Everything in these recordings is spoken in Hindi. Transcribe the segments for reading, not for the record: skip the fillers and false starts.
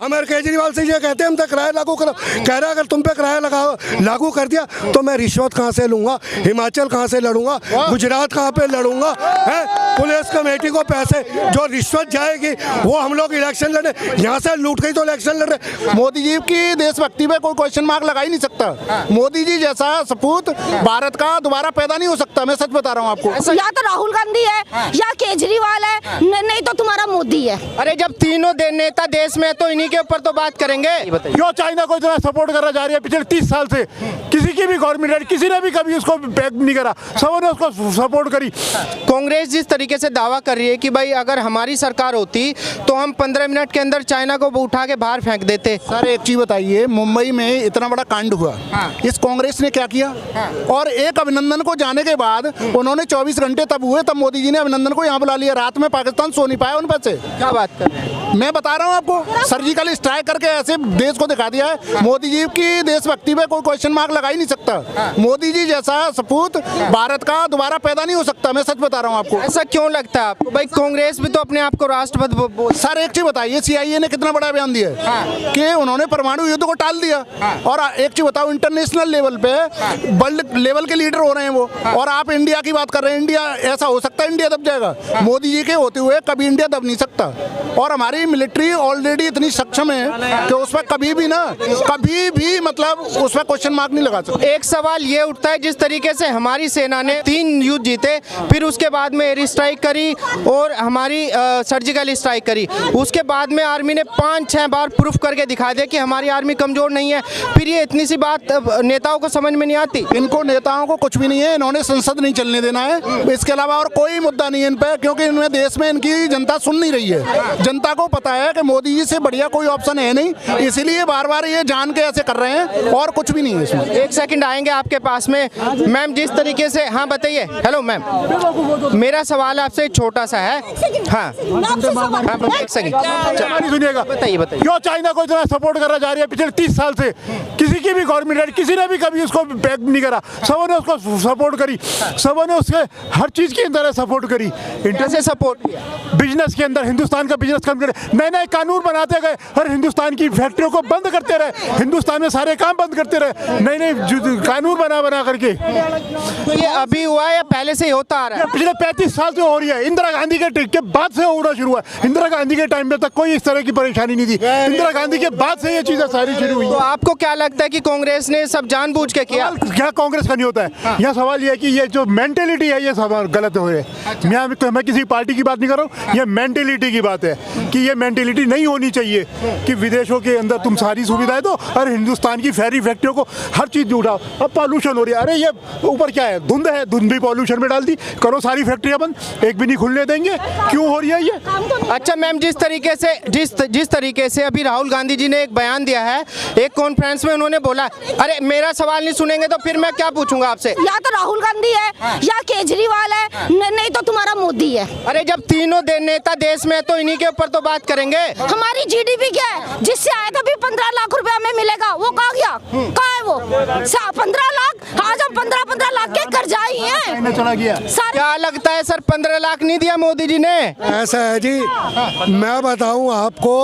हमारे केजरीवाल से ये कहते हैं हम तो किराया लागू करो, कह रहा है अगर तुम पे किराया लागू कर दिया तो मैं रिश्वत कहाँ से लूंगा, हिमाचल कहाँ से लड़ूंगा, गुजरात कहाँ पे लड़ूंगा, है पुलिस कमेटी को पैसे जो रिश्वत जाएगी वो हम लोग इलेक्शन लड़े, यहाँ से लूट गई तो इलेक्शन लड़े। मोदी जी की देशभक्ति पे कोई क्वेश्चन मार्क लगा ही नहीं सकता। मोदी जी जैसा सपूत भारत का दोबारा पैदा नहीं हो सकता, मैं सच बता रहा हूँ आपको। या तो राहुल गांधी है या केजरीवाल है, नहीं तो तुम्हारा मोदी है। अरे जब तीनों नेता देश में तो इन्हीं के ऊपर तो बात करेंगे। क्यों चाइना को इतना सपोर्ट करा जा रही है पिछले 30 साल से? किसी की भी गवर्नमेंट है, किसी ने भी कभी उसको बैक नहीं करा, सबने उसको सपोर्ट करी। कांग्रेस जिस तरीके से दावा कर रही है कि भाई अगर हमारी सरकार होती तो हम 15 मिनट के अंदर चाइना को उठा के बाहर फेंक देते। सर एक चीज बताइए, मुंबई में इतना बड़ा कांड हुआ, इस कांग्रेस ने क्या किया? और एक अभिनंदन को जाने के बाद उन्होंने 24 घंटे तब हुए तब मोदी जी ने अभिनंदन को यहाँ बुला लिया। रात में पाकिस्तान सो नहीं पाया उन पर से। क्या बात कर रहे हैं? मैं बता रहा हूँ आपको, सर्जिकल स्ट्राइक करके ऐसे देश को दिखा दिया है। मोदी जी की देशभक्ति पे कोई क्वेश्चन मार्क लगा ही नहीं सकता। मोदी जी जैसा सपूत भारत का दोबारा पैदा नहीं हो सकता, मैं सच बता रहा हूँ आपको। ऐसा क्यों लगता है आपको? भाई कांग्रेस भी तो अपने आप को राष्ट्रवाद सर एक चीज बताइए, सीआईए ने कितना बड़ा बयान दिया है कि उन्होंने परमाणु युद्ध को टाल दिया। और एक चीज बताओ, इंटरनेशनल लेवल पे वर्ल्ड लेवल के लीडर हो रहे हैं वो, और आप इंडिया की बात कर रहे हैं। इंडिया ऐसा हो सकता है इंडिया दब जाएगा? मोदी जी के होते हुए कभी इंडिया दब नहीं सकता। और हमारी मिलिट्री ऑलरेडी इतनी सक्षम है कि उस पर कभी भी मतलब उस पर क्वेश्चन मार्क नहीं लगा सकते। एक सवाल ये उठता है, जिस तरीके से हमारी सेना ने 3 युद्ध जीते, फिर उसके बाद में एयर स्ट्राइक करी और हमारी सर्जिकल स्ट्राइक करी, उसके बाद में आर्मी ने 5-6 बार प्रूफ करके दिखा दिया कि हमारी आर्मी कमजोर नहीं है, फिर ये इतनी सी बात नेताओं को समझ में नहीं आती। इनको नेताओं को कुछ भी नहीं है, इन्होंने संसद नहीं चलने देना है, इसके अलावा और कोई मुद्दा नहीं है इन पे, क्योंकि इनमें देश में इनकी जनता सुन नहीं रही है। जनता को पता है कि मोदी जी से बढ़िया कोई ऑप्शन है नहीं, इसीलिए बार बार ये जान के ऐसे कर रहे हैं, और कुछ भी नहीं है इसमें। एक सेकंड आएंगे आपके पास में। मैम जिस तरीके से, हाँ बताइए। हेलो मैम, मेरा सवाल आपसे छोटा सा है। हाँ एक सेकंड सुनिएगा, बताइए। क्यों चाइना को इतना सपोर्ट करा जा रही है पिछले 30 साल से? किसी की भी गवर्नमेंट है, किसी ने भी कभी उसको बैक नहीं करा, सबने उसको सपोर्ट करी, सबने उसके हर चीज के अंदर सपोर्ट करी। कैसे सपोर्ट? बिजनेस के अंदर, हिंदुस्तान का बिजनेस कम करे, नए नए कानून बनाते गए, हर हिंदुस्तान की फैक्ट्रियों को बंद करते रहे, हिंदुस्तान में सारे काम बंद करते रहे, नए नए कानून बना करके। तो ये अभी हुआ है या पहले से ही होता आ रहा है? पिछले 35 साल से हो रही है। इंदिरा गांधी के बाद से होना शुरू हुआ। इंदिरा गांधी के टाइम में तक कोई इस तरह की परेशानी नहीं थी, इंदिरा गांधी के बाद से ये चीजें सारी शुरू हुई। तो आपको क्या लगता है कि कांग्रेस ने सब जानबूझ के किया? क्या कांग्रेस का नहीं होता है? यह सवाल ये है कि ये जो मेंटेलिटी है ये सब गलत हो रही है। मैं किसी पार्टी की बात नहीं कर रहा हूँ, ये मेंटेलिटी की बात है कि ये मेंटेलिटी नहीं होनी चाहिए कि विदेशों के अंदर तुम सारी सुविधाएं दो और हिंदुस्तान की फेरी फैक्ट्रियों को हर चीज उठाओ। अब पॉल्यूशन हो रही है, अरे ये ऊपर क्या है, धुंध है, धुंध भी पॉल्यूशन में डाल दी, करो सारी फैक्ट्रियां बंद, एक भी नहीं खुलने देंगे। क्यों हो रही है ये? अच्छा मैम, जिस तरीके से अभी राहुल गांधी जी ने एक बयान दिया है, एक कॉन्फ्रेंस में उन्होंने बोला, अरे मेरा सवाल नहीं सुनेंगे तो फिर मैं क्या पूछूंगा आपसे? या तो राहुल गांधी है या केजरीवाल है, नहीं तो तुम्हारा मोदी है। अरे जब तीनों नेता देश में तो इन्हीं के ऊपर तो बात करेंगे। हमारी जीडीपी क्या है? जिससे आया था भी 15 लाख रुपए हमें मिलेगा, वो कहाँ गया? कहाँ है वो? 15 लाख, आज हम 15 लाख के कर्जाई हैं। चला गया। क्या लगता है सर, 15 लाख नहीं दिया मोदी जी ने? ऐसा है जी, मैं बताऊं आपको,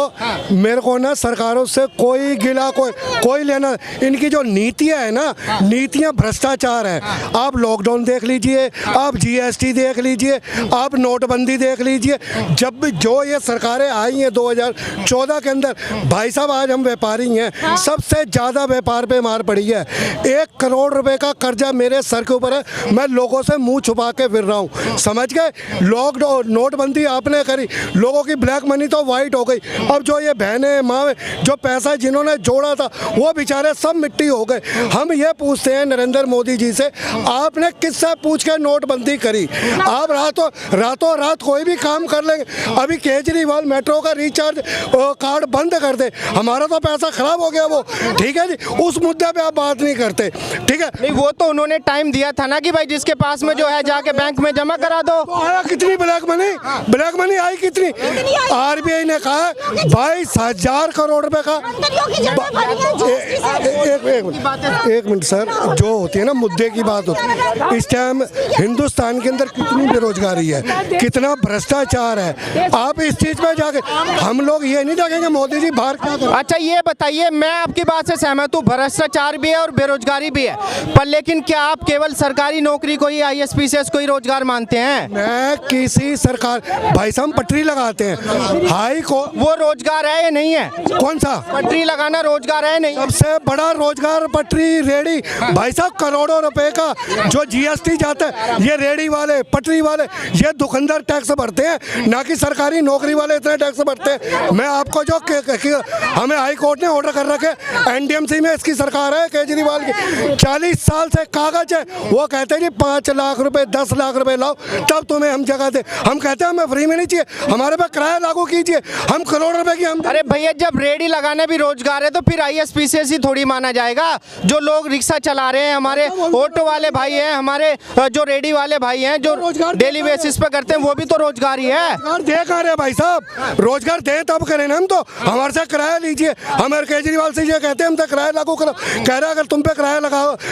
मेरे को ना सरकारों से कोई गिला कोई लेना, इनकी जो नीतियां है ना, नीतियां भ्रष्टाचार है। आप लॉकडाउन देख लीजिए, आप जीएसटी देख लीजिए, आप नोटबंदी देख लीजिए, जब भी जो ये सरकारें आई हैं 2014 के अंदर, भाई साहब आज हम व्यापारी हैं, सबसे ज़्यादा व्यापार पे मार पड़ी है। 1 करोड़ रुपए का कर्जा मेरे सर के ऊपर है, मैं लोगों से मुंह छुपा के फिर रहा हूँ, समझ गए? लॉकडाउन नोटबंदी आपने करी, लोगों की ब्लैक मनी तो वाइट हो गई। अब जो ये बहनें माँ जो पैसा जिन्होंने जोड़ा था वो बेचारे सब मिट्टी हो गए। हम ये पूछते हैं नरेंद्र मोदी जी से, आपने किससे पूछ के नोटबंदी करी? आप रातों रात कोई भी काम कर लेंगे। अभी केजरीवाल मेट्रो का रिचार्ज कार्ड बंद कर दे, हमारा तो पैसा खराब हो गया वो, ठीक है जी, उस मुद्दे पे आप बात नहीं करते, ठीक है? नहीं, वो वो तो उन्होंने टाइम दिया था ना कि भाई जिसके पास में जो है जाके बैंक में जमा करा दो। तो आया कितनी ब्लैक मनी आई कितनी? आरबीआई ने कहा 22,000 करोड़ रुपए का। एक मिनट सर, जो होती है ना मुद्दे की बात होती है। इस टाइम हिंदुस्तान के अंदर कितनी बेरोजगारी है, कितना भ्रष्टाचार है। आप इस चीज पे जाके हम लोग ये नहीं देखेंगे मोदी जी बाहर क्या कर रहे हैं। अच्छा ये बताइए, मैं आपकी बात से सहमत हूँ, भ्रष्टाचार भी है और बेरोजगारी भी है, पर लेकिन क्या आप केवल सरकारी नौकरी को ही ISPCS को ही रोजगार मानते हैं? मैं किसी सरकार भाई साहब पटरी लगाते हैं हाई को, वो रोजगार है या नहीं है? कौन सा पटरी लगाना रोजगार है नहीं? सबसे बड़ा रोजगार पटरी रेडी भाई साहब, करोड़ों रुपए का जो GST जाता है ये रेडी वाले पटरी वाले ये दुकानदार टैक्स भरते हैं, ना कि सरकारी नौकरी वाले इतने टैक्स भरते हैं। मैं आपको जो हमें हाई कोर्ट ने ऑर्डर कर रखे, NDMC में इसकी सरकार है केजरीवाल की, 40 साल से कागज है, वो कहते हैं जी 5 लाख रुपए 10 लाख रुपए लाओ तब तुम्हें हम जगह दे। हम कहते हैं हमें फ्री में नहीं चाहिए, हमारे पे किराया लागू कीजिए, हम करोड़ रुपए की हम। अरे भैया जब रेडी लगाना भी रोजगार है तो फिर ISPCS ही थोड़ी माना जाएगा? जो लोग रिक्शा चला रहे हैं, हमारे ऑटो वाले भाई हैं, हमारे जो रेडी वाले भाई हैं, जो डेली बेसिस पे करते हैं, वो भी तो रोजगार ही है। रोजगार दे कहाँ रहे भाई साहब? रोजगार दे तब करें ना, हम तो हमारे से किराया लीजिए। हमारे केजरीवाल से ये कहते हैं हमसे किराया लागू करो, कह रहा अगर तुम पे किराया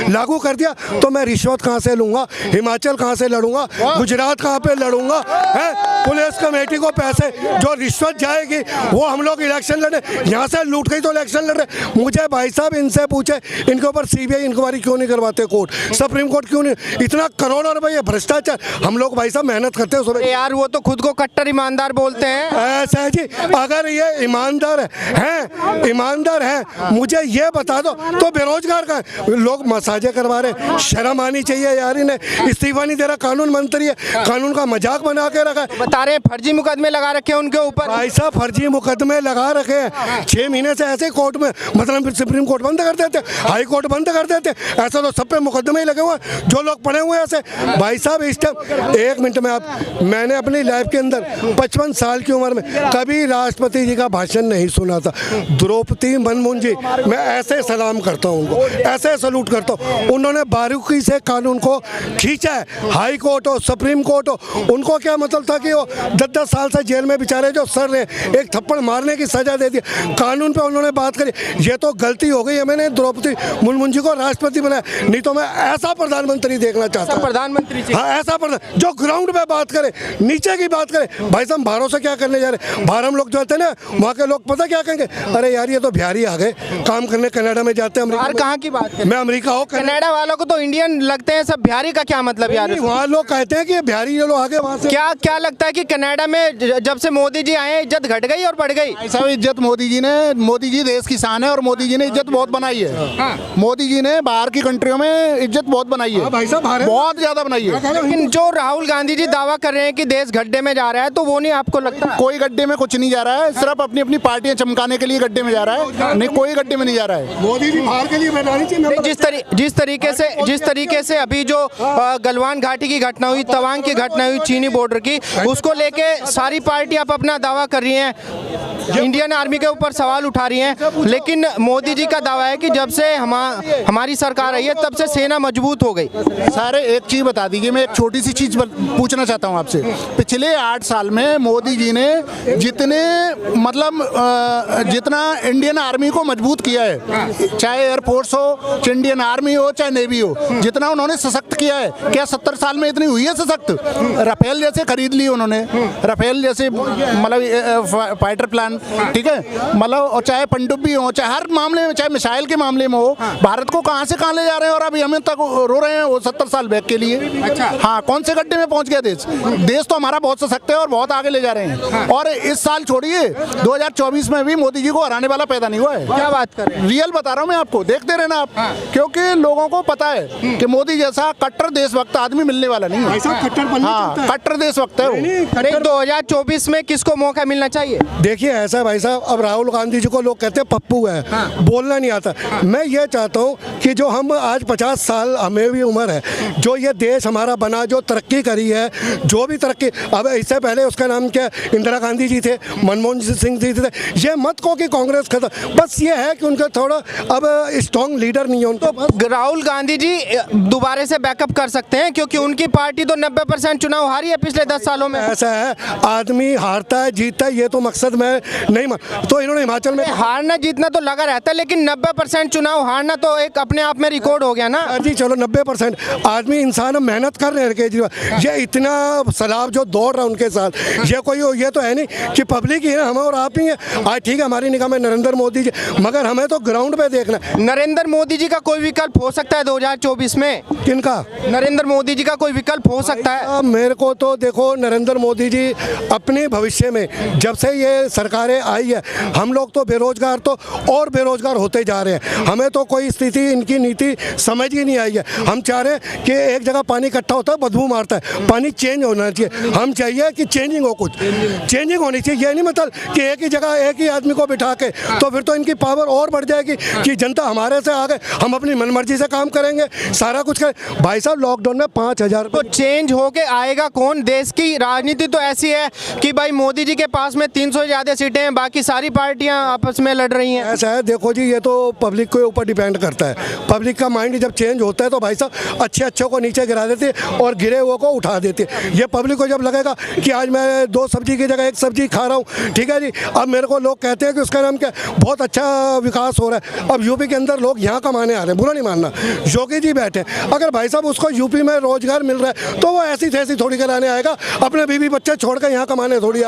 लागू कर दिया तो मैं रिश्वत कहाँ से लूंगा, हिमाचल कहाँ से लड़ूंगा, गुजरात कहाँ पे लड़ूंगा है? पुलिस कमेटी को पैसे जो रिश्वत जाएगी वो हम लोग इलेक्शन लड़े, यहाँ से लूट गई तो इलेक्शन लड़ रहे। मुझे भाई साहब इनसे पूछे इनके ऊपर CBI इंक्वायरी क्यों नहीं करवाते कोर्ट, सुप्रीम कोर्ट क्यों नहीं? इतना करोड़ों रुपए भ्रष्टाचार, हम लोग भाई साहब मेहनत करते हैं सुबह। यार वो तो खुद को कट्टर ईमानदार बोलते हैं। ऐसा है जी, अगर ये ईमानदार है मुझे ये बता दो तो बेरोजगार का लोग मसाजे करवा रहे, शर्म आनी चाहिए यार। इन्हें इस्तीफा नहीं दे रहा, कानून मंत्री है, कानून का मजाक बना के रखा है। बता रहे हैं फर्जी मुकदमे लगा रखे हैं उनके ऊपर। भाई साहब फर्जी मुकदमे लगा रखे हैं, 6 महीने से ऐसे कोर्ट में, मतलब सुप्रीम कोर्ट बंद कर देते, हाई कोर्ट बंद कर देते, ऐसा तो सब पे मुकदमे ही लगे हुए हैं जो लोग पड़े हुए हैं ऐसे। भाई साहब इस टाइम एक मिनट में मैंने अपनी लाइफ के अंदर 55 साल की उम्र में कभी राष्ट्रपति जी का भाषण नहीं सुना था। द्रौपदी मुर्मू जी मैं ऐसे सलाम करता हूँ उनको, ऐसे सलूट करता हूँ। उन्होंने बारीकी से कानून को खींचा है, हाई कोर्ट हो सुप्रीम कोर्ट हो, उनको क्या मतलब था कि वो 10-10 साल से जेल में बेचारे जो सर ने एक थप्पड़ मारने की सजा दे दी, कानून पे उन्होंने बात करी। ये तो गलती हो गई है, मैंने द्रौपदी मुर्मू जी को राष्ट्रपति बनाया, नहीं तो मैं ऐसा प्रधानमंत्री देखना चाहता हूँ। प्रधानमंत्री हाँ ऐसा प्रधान जो ग्राउंड पे बात करे, नीचे की बात करे। भाई साहब बाहरों से क्या करने जा रहे, बाहर हम लोग जो होते हैं ना वहाँ के लोग पता क्या कहेंगे, अरे यार ये तो बिहारी आ गए काम करने, कनाडा में जाते हैं। यार कहाँ की बात है? मैं अमेरिका हो, कनाडा वालों को तो इंडियन लगते हैं सब, बिहारी का क्या मतलब यार? वहाँ लोग कहते हैं कि बिहारी ये लोग आगे वहाँ से। क्या लगता है कि कनाडा में जब से मोदी जी आए इज्जत घट गई और बढ़ गई? ऐसा इज्जत मोदी जी देश की शान है और मोदी जी ने इज्जत बहुत बनाई है। मोदी जी ने बाहर की कंट्रियों में इज्जत बहुत बनाई है भाई साहब, बहुत ज्यादा बनाई है। लेकिन जो राहुल गांधी जी दावा कर रहे हैं कि देश गड्ढे में जा रहा है, तो वो नहीं आपको लगता? कोई गड्ढे में कुछ नहीं जा रहा है, सिर्फ अपनी अपनी पार्टियां चमकाने के लिए गड्ढे में जा रहा है, नहीं कोई गड्ढे में नहीं जा रहा है। मोदी जी बाहर के लिए बनानी चाहिए। जिस तरीके से अभी जो गलवान घाटी की घटना हुई, तवांग की घटना हुई चीनी बॉर्डर की, उसको लेके सारी पार्टी आप अपना दावा कर रही हैं, इंडियन आर्मी के ऊपर सवाल उठा रही हैं, लेकिन मोदी जी का दावा है कि जब से हमारी सरकार आई है तब से सेना मजबूत हो गई। सारे एक चीज बता दीजिए, मैं एक छोटी सी चीज पूछना चाहता हूं आपसे। पिछले 8 साल में मोदी जी ने जितना इंडियन आर्मी को मजबूत किया है, चाहे एयरफोर्स हो, चाहे इंडियन आर्मी हो, चाहे नेवी हो, जितना उन्होंने सशक्त किया है, क्या 70 साल में इतनी हुई है सशक्त? राफेल जैसे खरीद ली उन्होंने, राफेल जैसे मतलब फाइटर प्लान, ठीक है, मतलब और चाहे पनडुब्बी हो, चाहे हर मामले में, चाहे मिसाइल के मामले में हो, भारत को कहाँ से कहाँ ले जा रहे हैं और अभी हमें तक रो रहे हैं वो 70 साल बैक के लिए। अच्छा। हाँ, कौन से गड्ढे में पहुंच गया देश तो हमारा बहुत सशक्त है और बहुत आगे ले जा रहे हैं। और इस साल छोड़िए 2024 में भी मोदी जी को हराने वाला पैदा नहीं हुआ है। क्या बात कर रहे हैं? रियल बता रहा हूँ मैं आपको, देखते रहना आप, क्योंकि लोगों को पता है कि मोदी जैसा कट्टर देशभक्त आदमी मिलने वाला नहीं है। कट्टर हाँ, कट्टर देशभक्त है वो। 2024 में किसको मौका मिलना चाहिए? देखिए ऐसा है भाई साहब, अब राहुल गांधी जी को लोग कहते हैं पप्पू है, बोलना नहीं आता। मैं ये चाहता हूँ कि जो हम आज 50 साल हमें भी उम्र है, जो ये देश हमारा बना, जो तरक्की करी है, जो भी तरक्की, अब इससे पहले उसका नाम क्या, इंदिरा गांधी जी थे, मनमोहन सिंह जी थे, ये मत को कि कांग्रेस खत्म, बस ये है कि उनका थोड़ा अब स्ट्रॉन्ग लीडर नहीं है उनको। तो राहुल गांधी जी दोबारा से बैकअप कर सकते हैं, क्योंकि उनकी पार्टी तो 90% चुनाव हारी है पिछले 10 सालों में। ऐसा है, आदमी हारता है जीतता है, ये तो मकसद मैं नहीं मान। तो इन्होंने हिमाचल में हारना जीतना तो लगा रहता है, लेकिन 90% चुनाव हारना तो एक अपने आप में रिकॉर्ड हो गया ना जी। चलो 90% आदमी इंसान मेहनत कर रहे हैं केजरीवाल, ये इतना सैलाब जो दौड़ रहा है उनके साथ, ये कोई ये तो है नहीं कि पब्लिक ही है, हम और आप ही हैं। आज ठीक है हमारी निगाह में नरेंद्र मोदी जी, मगर हमें तो ग्राउंड पे देखना है। नरेंद्र मोदी जी का कोई विकल्प हो सकता है 2024 में? किनका? नरेंद्र मोदी जी का कोई विकल्प हो सकता है? मेरे को तो देखो, नरेंद्र मोदी जी अपने भविष्य में, जब से ये सरकारें आई है, हम लोग तो बेरोजगार तो और बेरोजगार होते जा रहे हैं। हमें तो कोई स्थिति इनकी नीति समझ ही नहीं आई है। हम चाह रहे हैं कि एक जगह पानी इकट्ठा होता है बदबू मारता है, पानी चेंज होना चाहिए। हम चाहिए कि चेंजिंग हो, कुछ चेंजिंग होनी चाहिए। ये नहीं मतलब कि एक ही जगह एक ही आदमी को बिठा के, तो फिर तो इनकी पावर और बढ़ जाएगी कि जनता हमारे से आगे, हम अपनी मनमर्जी से काम करेंगे, सारा कुछ करें। भाई साहब लॉकडाउन में 5000 तो चेंज होके आएगा कौन? देश की राजनीति तो ऐसी है कि भाई मोदी जी के पास में 300 से ज्यादा सीटें हैं, बाकी सारी पार्टियां आपस में लड़ रही हैं। ऐसा है, देखो जी, ये तो पब्लिक के ऊपर डिपेंड करता है। पब्लिक का माइंड जब चेंज होता है तो भाई साहब अच्छे को नीचे गिरा देते और गिरे हुए को उठा देते। ये पब्लिक को जब लगेगा कि आज मैं 2 सब्जी की जगह 1 सब्जी खा रहा हूँ, ठीक है जी, अब मेरे को लोग कहते हैं कि उसका नाम क्या, बहुत अच्छा विकास हो रहा है। अब यूपी के अंदर लोग यहाँ कमाने आ रहे हैं, बुरा नहीं मानना, योगी जी बैठे, अगर भाई साहब उसको यूपी में रोजगार मिल रहा है तो वो ऐसी थैसी थोड़ी कराने आएगा, अपने बीवी बच्चे छोड़ कर यहाँ कमाने थोड़ी